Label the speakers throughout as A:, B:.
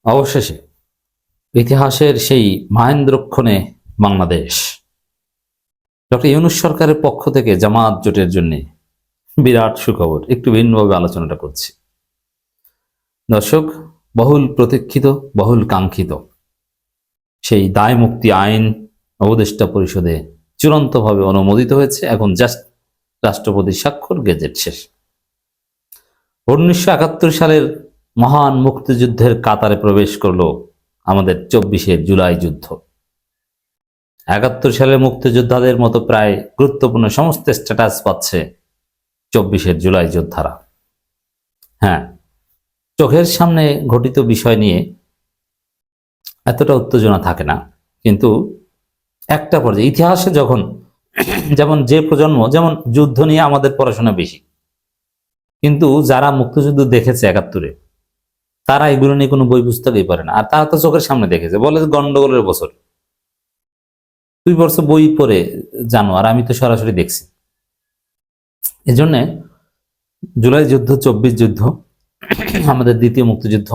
A: অবশেষে ইতিহাসের সেই মহেন্দ্রক্ষণে বাংলাদেশ ডক্টর ইউনূস সরকারের পক্ষ থেকে জামাত জোটের জন্য বিরাট সুখবর। একটু ভিন্নভাবে আলোচনাটা করছি। দর্শক, বহুল প্রতীক্ষিত, বহুল কাঙ্ক্ষিত সেই দায় মুক্তি আইন উপদেষ্টা পরিষদে চূড়ান্তভাবে অনুমোদিত হয়েছে। এখন জাস্ট রাষ্ট্রপতির স্বাক্ষর, গেজেট শেষ। 1971 সালের মহান মুক্তিযুদ্ধের কাতারে প্রবেশ করলো আমাদের 24শে জুলাই যুদ্ধ। 71 সালের মুক্তিযোদ্ধাদের মতো প্রায় গুরুত্বপূর্ণ সমস্ত স্ট্যাটাস পাচ্ছে 24শে জুলাই যোদ্ধারা। হ্যাঁ, চোখের সামনে ঘটিত বিষয় নিয়ে এতটা উত্তেজনা থাকে না, কিন্তু একটা পর্যায়ে ইতিহাসে যখন যেমন যে প্রজন্ম, যেমন যুদ্ধ নিয়ে আমাদের পড়াশোনা বেশি, কিন্তু যারা মুক্তিযুদ্ধ দেখেছে 71-এ, তারা এগুলো নিয়ে কোনো বই পুস্তকই পড়ে না। আর তারা তো চোখের সামনে দেখেছে, বলে গন্ডগোলের বছর। 2 বছর বই পড়ে জানো, আর আমি তো সরাসরি দেখছি। এজন্য জুলাই যুদ্ধ, 24 যুদ্ধ, আমাদের দ্বিতীয় মুক্তিযুদ্ধ,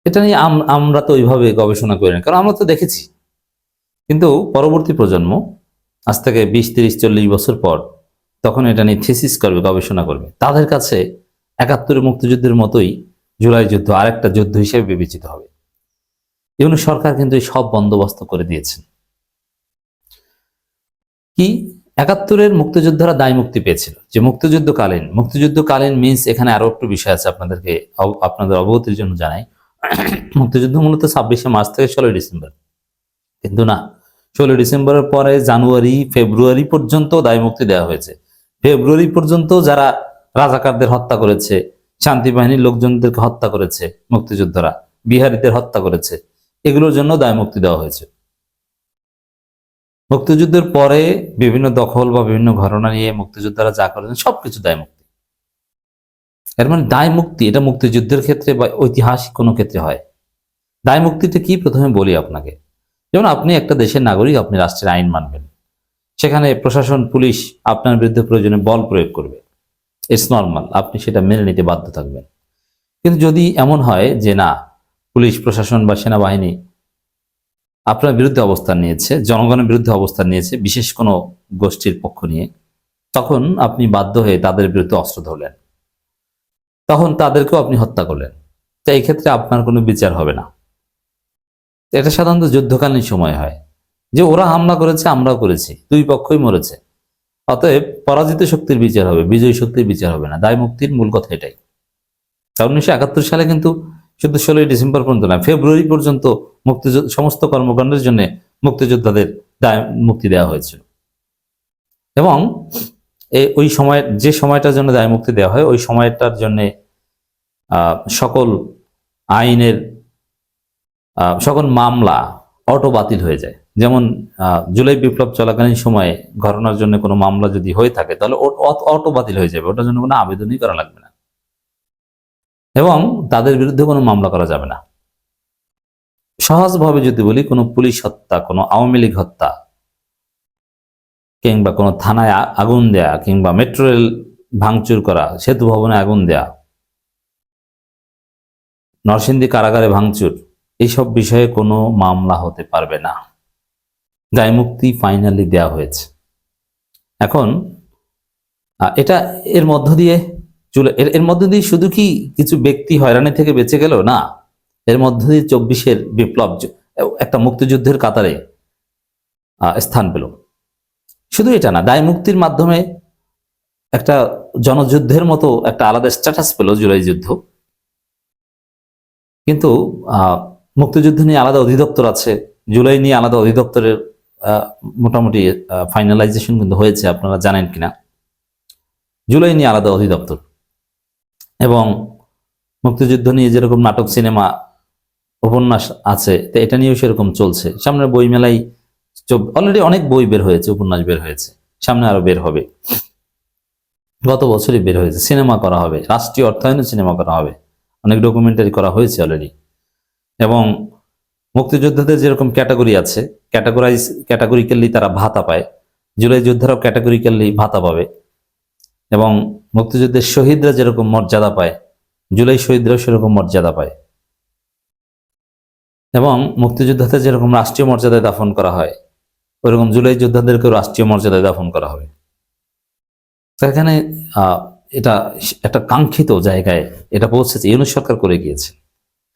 A: এটা নিয়ে আমরা তো ওইভাবে গবেষণা করি না, কারণ আমরা তো দেখেছি। কিন্তু পরবর্তী প্রজন্ম আজ থেকে 20, 30, 40 বছর পর তখন এটা নিয়ে থিসিস করবে, গবেষণা করবে। তাদের কাছে 71 মুক্তিযুদ্ধের মতোই জুলাই যুদ্ধ আরেকটা যুদ্ধ হিসেবে বিবেচিত হবে। ইউনূস সরকার কিন্তু এই সব বন্দোবস্ত করে দিয়েছেন। কি 71-এর মুক্তিযোদ্ধারা দায় মুক্তি পেয়েছিল, যে মুক্তিযুদ্ধকালীন মিন্স, এখানে আরো একটু বিষয় আছে আপনাদের অবগতির জন্য জানাই। মুক্তিযুদ্ধ মূলত 26শে মার্চ থেকে 16ই ডিসেম্বর, কিন্তু না, 16 ডিসেম্বরের পরে জানুয়ারি, ফেব্রুয়ারি পর্যন্ত দায় মুক্তি দেওয়া হয়েছে। ফেব্রুয়ারি পর্যন্ত যারা রাজাকারদের হত্যা করেছে, শান্তি বাহিনীর লোকজনদেরকে হত্যা করেছে, মুক্তিযোদ্ধারা বিহারীদের হত্যা করেছে, এগুলোর জন্য দায় মুক্তি দেওয়া হয়েছে। মুক্তিযুদ্ধের পরে বিভিন্ন দখল বা বিভিন্ন ঘটনা নিয়ে মুক্তিযোদ্ধারা যা করেছেন সবকিছু দায় মুক্তি। এর মানে দায় মুক্তি, এটা মুক্তিযুদ্ধের ক্ষেত্রে বা ঐতিহাসিক কোনো ক্ষেত্রে হয়। দায় মুক্তিটা কি প্রথমে বলি আপনাকে। যেমন আপনি একটা দেশের নাগরিক, আপনি রাষ্ট্রের আইন মানবেন, সেখানে প্রশাসন, পুলিশ আপনার বিরুদ্ধে প্রয়োজনে বল প্রয়োগ করবে, ইটস নর্মাল, আপনি সেটা মেনে নিতে বাধ্য থাকবেন। কিন্তু যদি এমন হয় যে না, পুলিশ প্রশাসন বা সেনাবাহিনী আপনার বিরুদ্ধে অবস্থান নিয়েছে, জনগণের বিরুদ্ধে অবস্থান নিয়েছে, বিশেষ কোনো গোষ্ঠীর পক্ষ নিয়ে, তখন আপনি বাধ্য হয়ে তাদের বিরুদ্ধে অস্ত্র ধরলেন, তখন তাদেরকেও আপনি হত্যা করলেন। তো এই ক্ষেত্রে আপনার কোনো বিচার হবে না। এটা সাধারণত যুদ্ধকালীন সময় হয়, যে ওরা হামলা করেছে, আমরাও করেছি, দুই পক্ষই মরেছে, অতএব পরাজিত শক্তির বিচার হবে, বিজয়ী শক্তির বিচার হবে না। দায় মুক্তির মূল কথা এটাই। 1971 সালে কিন্তু শুধু 16ই ডিসেম্বর পর্যন্ত না, ফেব্রুয়ারি পর্যন্ত মুক্তিযুদ্ধ সমস্ত কর্মকাণ্ডের জন্য মুক্তিযোদ্ধাদের দায় মুক্তি দেওয়া হয়েছিল। এবং ওই সময়, যে সময়টার জন্য দায় মুক্তি দেওয়া হয়, ওই সময়টার জন্য সকল আইনের সকল মামলা অটো বাতিল হয়ে যায়। যেমন জুলাই বিপ্লব চলাকালীন সময়ে ঘটনার জন্য কোনো মামলা যদি হয়ে থাকে, তাহলে অটো বাতিল হয়ে যাবে, ওটার জন্য কোনো আবেদনই করা লাগবে না, এবং তাদের বিরুদ্ধে কোনো মামলা করা যাবে না। সহজভাবে যদি বলি, কোনো পুলিশ হত্যা, কোনো আওয়ামী লীগ হত্যা, কিংবা কোনো থানায় আগুন দেয়া, কিংবা মেট্রো রেল ভাঙচুর করা, সেতু ভবনে আগুন দেয়া, নরসিংদী কারাগারে ভাঙচুর, এইসব বিষয়ে কোনো মামলা হতে পারবে না। দায় মুক্তি ফাইনালি দেওয়া হয়েছে। এখন এটা এর মধ্য দিয়ে শুধু কি কিছু ব্যক্তি হয়রানি থেকে বেঁচে গেল? না, এর মধ্য দিয়ে 24-এর বিপ্লব একটা মুক্তিযুদ্ধের কাতারে স্থান পেল। শুধু এটা না, দায় মুক্তির মাধ্যমে একটা জনযুদ্ধের মতো একটা আলাদা স্ট্যাটাস পেল জুলাই যুদ্ধ। কিন্তু মুক্তিযুদ্ধ নিয়ে আলাদা অধিদপ্তর আছে, জুলাই নিয়ে আলাদা অধিদপ্তরের মোটামুটি ফাইনালাইজেশন কিন্তু হয়েছে, আপনারা জানেন কিনা। জুলাই নিয়ে আলাদা অধিদপ্তর, এবং মুক্তিযুদ্ধ নিয়ে যেরকম নাটক, সিনেমা, উপন্যাস আছে, তো এটা নিয়েও সেরকম চলছে। সামনে বই মেলায় অলরেডি অনেক বই বের হয়েছে, উপন্যাস বের হয়েছে, সামনে আরো বের হবে। গত বছরই বের হয়েছে, সিনেমা করা হবে, রাষ্ট্রীয় অর্থায়নে সিনেমা করা হবে, অনেক ডকুমেন্টারি করা হয়েছে অলরেডি। এবং মুক্তিযোদ্ধাদের যেরকম ক্যাটাগরি আছে, ক্যাটাগরিক্যালি তারা ভাতা পায়, জুলাই যোদ্ধারাও ক্যাটাগরিক্যালি ভাতা পাবে। এবং মুক্তিযুদ্ধের শহীদরা যেরকম মর্যাদা পায়, জুলাই শহীদরাও সেরকম মর্যাদা পায়, এবং মুক্তিযোদ্ধাদের যেরকম রাষ্ট্রীয় মর্যাদায় দাফন করা হয় ওইরকম জুলাই যোদ্ধাদেরকেও রাষ্ট্রীয় মর্যাদায় দাফন করা হবে। এখানে এটা একটা কাঙ্ক্ষিত জায়গায় এটা পৌঁছেছে, ইউনূস সরকার করে গিয়েছে।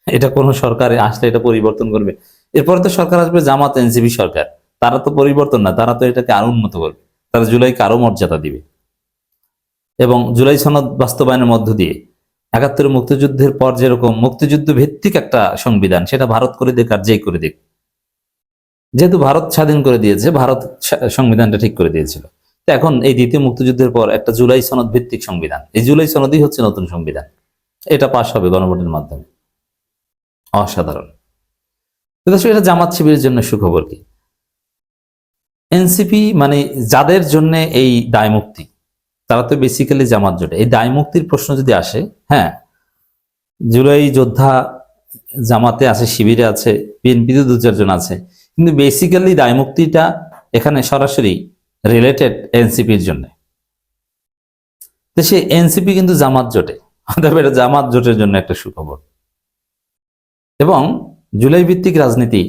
A: এটা কোন সরকারে আসলে এটা পরিবর্তন করবে? এরপরে তো সরকার আসবে জামাত এনসিপি সরকার, তারা তো পরিবর্তন না, তারা তো এটাকে আরো উন্নত করবে, তারা জুলাইকে আরো মর্যাদা দিবে এবং জুলাই সনদ বাস্তবায়নের মধ্য দিয়ে ৭১ মুক্তিযুদ্ধের পর যেরকম মুক্তিযুদ্ধ ভিত্তিক একটা সংবিধান, সেটা ভারত করে দিক আর যেই করে দিক, যেহেতু ভারত স্বাধীন করে দিয়েছে, ভারত সংবিধানটা ঠিক করে দিয়েছিল, তো এখন এই দ্বিতীয় মুক্তিযুদ্ধের পর একটা জুলাই সনদ ভিত্তিক সংবিধান, এই জুলাই সনদই হচ্ছে নতুন সংবিধান, এটা পাশ হবে গণভোটের মাধ্যমে। অসাধারণ। এটা জামাত শিবিরের জন্য সুখবর কি? এনসিপি মানে যাদের জন্য এই দায় মুক্তি, তারা তো বেসিক্যালি জামাত জোটে। এই দায় মুক্তির প্রশ্ন যদি আসে, হ্যাঁ জুলাই যোদ্ধা জামাতে আছে, শিবিরে আছে, বিএনপিতে ২-৪ জন আছে, কিন্তু বেসিক্যালি দায় মুক্তিটা এখানে সরাসরি রিলেটেড এনসিপির জন্য। তো সে এনসিপি কিন্তু জামাত জোটে, অতএব এটা জামাত জোটের জন্য একটা সুখবর। এবং জুলাই ভিত্তিক রাজনীতি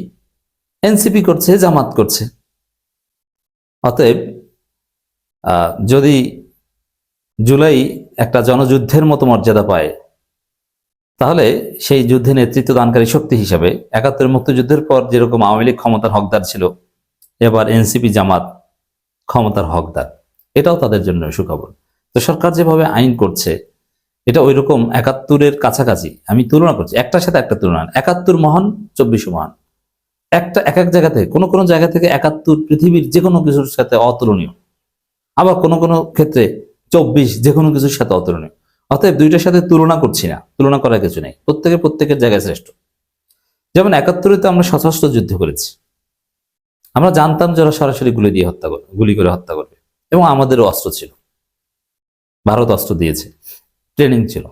A: এনসিপি করছে, জামাত করছে। অতএব যদি জুলাই একটা জনযুদ্ধের মতো মর্যাদা পায়, তাহলে সেই যুদ্ধে নেতৃত্ব দানকারী শক্তি হিসাবে ৭১ মুক্তিযুদ্ধের পর যেরকম আওয়ামী লীগ ক্ষমতার হকদার ছিল, এবার এনসিপি জামাত ক্ষমতার হকদার, এটাও তাদের জন্য সুখবর। তো সরকার যেভাবে আইন করছে এটা ওই রকম ৭১-এর কাছাকাছি। আমি তুলনা করছি, একটার সাথে একটা তুলনা। ৭১ মহান, ২৪ মহান, একটা এক এক জায়গা থেকে, কোনো কোনো জায়গা থেকে ৭১ পৃথিবীর যে কোনো কিছুর সাথে অতুলনীয়, আবার কোনো কোনো ক্ষেত্রে ২৪ যে কোনো কিছুর সাথে অতুলনীয়। অতএব দুইটার সাথে তুলনা করছি না, তুলনা করার কিছু নেই, প্রত্যেকের জায়গায় শ্রেষ্ঠ। যেমন ৭১-তে আমরা সশস্ত্র যুদ্ধ করেছি, আমরা জানতাম যারা সরাসরি গুলি করে হত্যা করবে, এবং আমাদেরও অস্ত্র ছিল, ভারত অস্ত্র দিয়েছে, ট্রেনিং ছিল।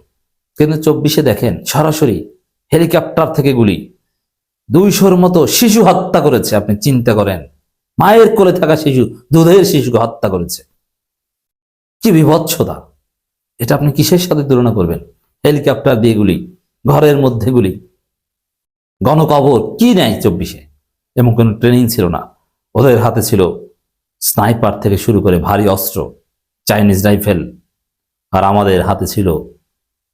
A: কিন্তু ২৪-এ দেখেন সরাসরি হেলিকপ্টার থেকে গুলি, ২০০-র মতো শিশু হত্যা করেছে। আপনি চিন্তা করেন, মায়ের কোলে থাকা শিশু, দুধের শিশুকে হত্যা করেছে, কি বিভৎসতা! এটা আপনি কিসের সাথে তুলনা করবেন? হেলিকপ্টার দিয়ে গুলি, ঘরের মধ্যে গুলি, গণকবর কি নেয় ২৪-এ? এমন কোনো ট্রেনিং ছিল না। ওদের হাতে ছিল স্নাইপার থেকে শুরু করে ভারী অস্ত্র, চাইনিজ রাইফেল, আর আমাদের হাতে ছিল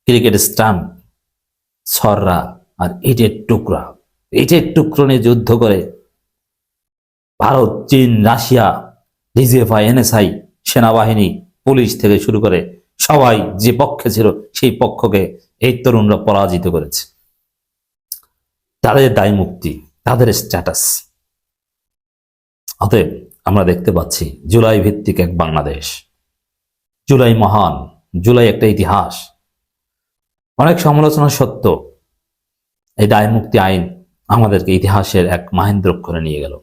A: ক্রিকেট স্টাম্প, ছররা আর ইটের টুকরা। ইটের টুকরো নিয়ে যুদ্ধ করে ভারত, চীন, রাশিয়া, ডিজিএফআই, এনএসআই, সেনাবাহিনী, পুলিশ থেকে শুরু করে সবাই যে পক্ষে ছিল সেই পক্ষকে এই তরুণরা পরাজিত করেছে। তাদের দায় মুক্তি, তাদের স্ট্যাটাস। অতএব আমরা দেখতে পাচ্ছি জুলাই ভিত্তিক এক বাংলাদেশ, জুলাই মহান, জুলাই একটা ইতিহাস। অনেক সমালোচনা সত্য এই দায় মুক্তি আইন আমাদেরকে ইতিহাসের এক মাহেন্দ্রক্ষণে নিয়ে গেল।